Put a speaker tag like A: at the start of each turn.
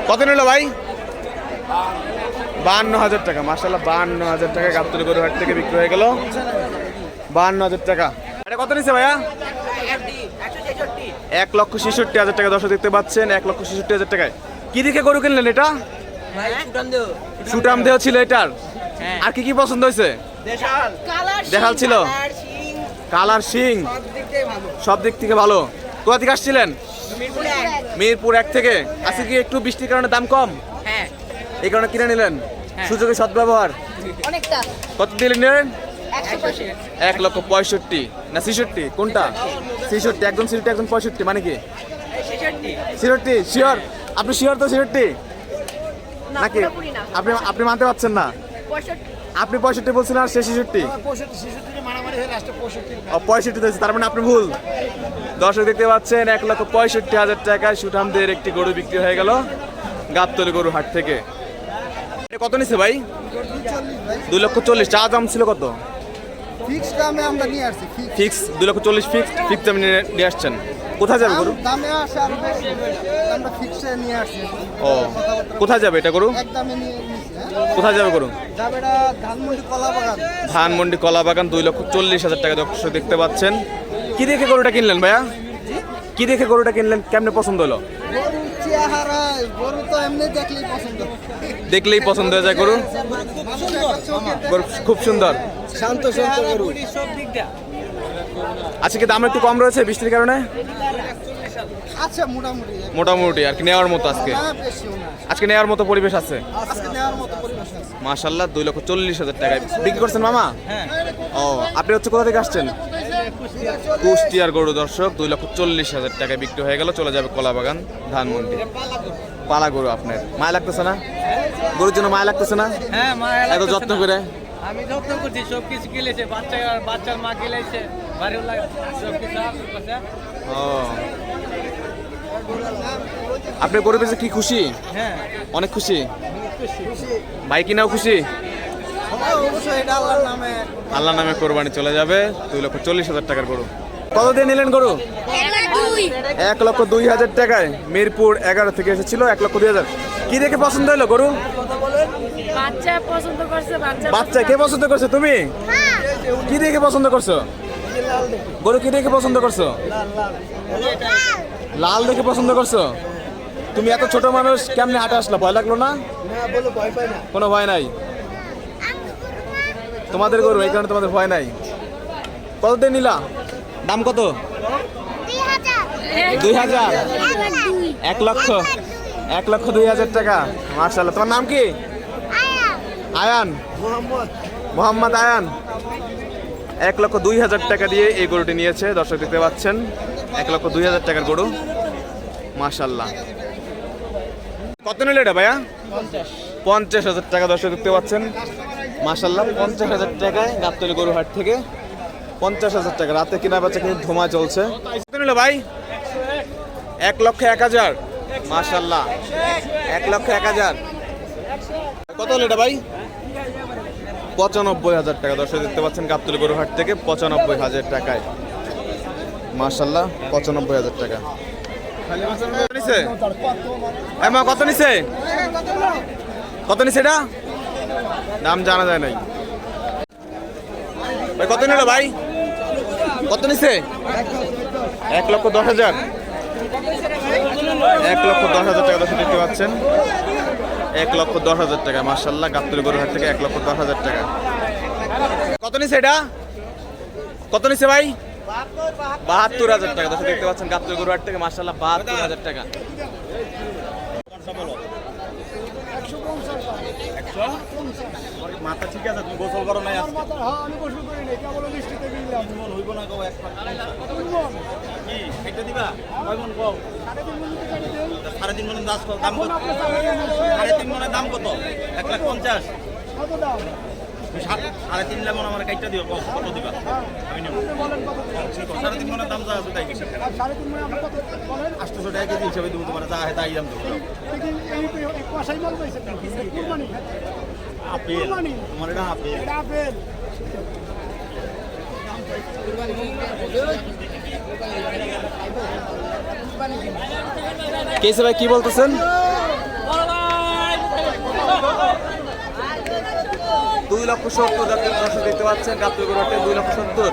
A: কত নিল ভাই? 52,000 টাকা। মাশাআল্লাহ 52,000 টাকা গাবতলী গরুর হাট থেকে বিক্রি হয়ে গেল। 52,000 টাকা। এটা কত নিছে ভাইয়া? 1,66,000 টাকা। দর্শক দেখতে পাচ্ছেন 1,66,000 টাকায়। কি দেখে গরু কিনলেন এটা? সুটাম দেহ ছিল এটার। আর কি কি পছন্দ হয়েছে? দেখাল ছিল, কালার শিং, সব দিক থেকে ভালো। কোথা থেকে আসছিলেন? মিরপুর 1 থেকে। আজকে কি একটু বৃষ্টির কারণে দাম কম? এই কারণে কিনে নিলেন। সুযোগের সদ্ব্যবহার। কত দিলেন নিলেন? 1,65,000 না 66? কোনটা 66? একজন 66 একজন 65 মানে কি? 66 শিওর? আপনি শিওর তো 66 নাকি? আপনি মানতে পারছেন না? আপনি 65 বলছিলেন আর সে 66। 65 দিয়েছে, তার মানে আপনি ভুল। দর্শক দেখতে পাচ্ছেন 1,65,000 টাকায় সুঠামদের একটি গরু বিক্রি হয়ে গেল গাবতলী গরু হাট থেকে। কত নিছে ভাই? 2,40,000। চা দাম ছিল কত?
B: ফিক্স দামে আমরা নিয়ে আসছি।
A: ফিক্স 2,40,000 ফিক্স দামে নিয়ে আসছেন। কোথায় যাবে গরু?
B: দামে আসে আর বেশি আমরা ফিক্সে নিয়ে আসছি।
A: ও, কোথায় যাবে এটা গরু?
B: একদমে নিয়ে নিছি।
A: কোথায় যাবে গরু?
B: যাবে এটা ধানমন্ডি কলাবাগান।
A: ধানমন্ডি কলাবাগান। 2,40,000 টাকা দর্শক দেখতে পাচ্ছেন। কি দেখে গরুটা কিনলেন ভাইয়া? কি দেখে গরুটা কিনলেন? কেমনে পছন্দ হলো?
B: গরু চেহারা, গরু তো এমনি দেখলেই পছন্দ।
A: দেখলেই পছন্দ হয়ে যায় গরু। গরু খুব সুন্দর,
B: শান্ত শান্ত গরু।
A: আজকে কি দাম একটু কম রয়েছে বৃষ্টির কারণে?
B: আচ্ছা মোটামুটি
A: মোটামুটি আর কি নেওয়ার মতো আজকে। আজকে নেওয়ার মতো পরিবেশ আছে।
B: আজকে নেওয়ার মতো পরিবেশ আছে।
A: মাশাআল্লাহ 2,40,000 টাকায় বিক্রি করছেন মামা? ও, আপনি হচ্ছে কোথা থেকে আসছেন? কুষ্টিয়ার গরু দর্শক 2,40,000 টাকায় বিক্রি হয়ে গেল। চলে যাবে কলাবাগান ধানমন্ডি। পালা গরু আপনার মায়া লাগতেছে না? গরুর জন্য মায়া লাগতেছে না?
C: হ্যাঁ,
A: এত যত্ন করে।
C: আমি যত্ন করছি, সবকিছু কিনেছে, বাচ্চার মা কিনেছে, বাড়িও লাগে সবকিছু।
A: ও, আপনি গরু পেয়েছে কি খুশি?
C: হ্যাঁ,
A: অনেক খুশি। ভাই কিনাও খুশি?
B: অবশ্যই এটা আল্লাহর নামে।
A: আল্লাহ নামে কোরবানি চলে যাবে। 2,40,000 টাকার গরু। কত দিয়ে নিলেন গরু? 1,02,000 টাকায়। মিরপুর 11 থেকে এসেছিল। 1,02,000। কি দেখে পছন্দ হলো গরু?
D: বাচ্চা পছন্দ করছে।
A: বাচ্চা কে পছন্দ করছে? তুমি কি দেখে পছন্দ করছো গরু? কি দেখে পছন্দ করছো? লাল দেখে পছন্দ করছো? তুমি এত ছোট মানুষ কেমনে হাটে আসলা? ভয় লাগলো না? কোনো ভয় নাই? তোমাদের গরু, এই কারণে তোমাদের ভয় নাই। কত দিয়ে নিলা? দাম কত? 2,000। 1,02,000 টাকা। মাশাআল্লাহ। তোমার নাম কি? আয়ান। মোহাম্মদ আয়ান। 1,02,000 টাকা দিয়ে এই গরুটি নিয়েছে। দর্শক দেখতে পাচ্ছেন 1,02,000 টাকার গরু। মাশাআল্লাহ। কত নিল এটা ভাইয়া? 50,000 টাকা। দর্শক দেখতে পাচ্ছেন মাশাআল্লাহ 50,000 টাকায় গাবতলী গরু হাট থেকে। 50,000 টাকা। রাতে কিনা বেচা কিন্তু ধোঁয়া চলছে। কত নিল ভাই? 1,01,000। মাশাআল্লাহ 1,01,000। কত হলো এটা ভাই? 95,000 টাকা। দর্শক দেখতে পাচ্ছেন গাবতলী গরু হাট থেকে 95,000 টাকায়। মাশাআল্লাহ 95,000 টাকা। মা কত নিছে? কত নিছে এটা? দাম জানা যায় নাই ভাই। কত নিল ভাই? কত নিছে? 1,10,000। 1,10,000 টাকা। দর্শক দেখতে পাচ্ছেন 1,10,000 টাকা। মাশাআল্লাহ গাবতলী গরু হাট থেকে 1,10,000 টাকা। কত নিছে এটা? কত নিছে ভাই? 72,000 টাকা। দর্শক দেখতে পাচ্ছেন গাবতলী গরু হাট থেকে মাশাআল্লাহ 72,000 টাকা। মাথা ঠিক আছে? তুমি গোসল করো নাই আজকে?
B: আমি গোসল করি নাই, কেবল বৃষ্টিতে ভিজলাম।
A: মন হইব না কও? কি এটা দিবা? কয় মন কও? 3.5 মন দাম কত? 3.5 মনের দাম কত? 1,50,000।
B: কত দাম?
A: 3.5 লাখ মন আমার কাইটা দিও। কত দিবা? আমি নেব। 3.5 মনের দাম যা আছে তাই।
B: 3.5 মনে আপনি কত বলেন?
A: 800 টাকা কেজি হিসেবে দেবো তোমার। যা হয় তাই দাম দেবো।
B: এই কষাই মাল পাইছে কুরবানি।
A: আপেল তোমার এটা আপেল।
B: এটা আপেল।
A: কেসে ভাই কি বলতেছেন? 2,70,000 দর্শক দেখতে পাচ্ছেন গাবতলী গরুহাটে 2,70,000।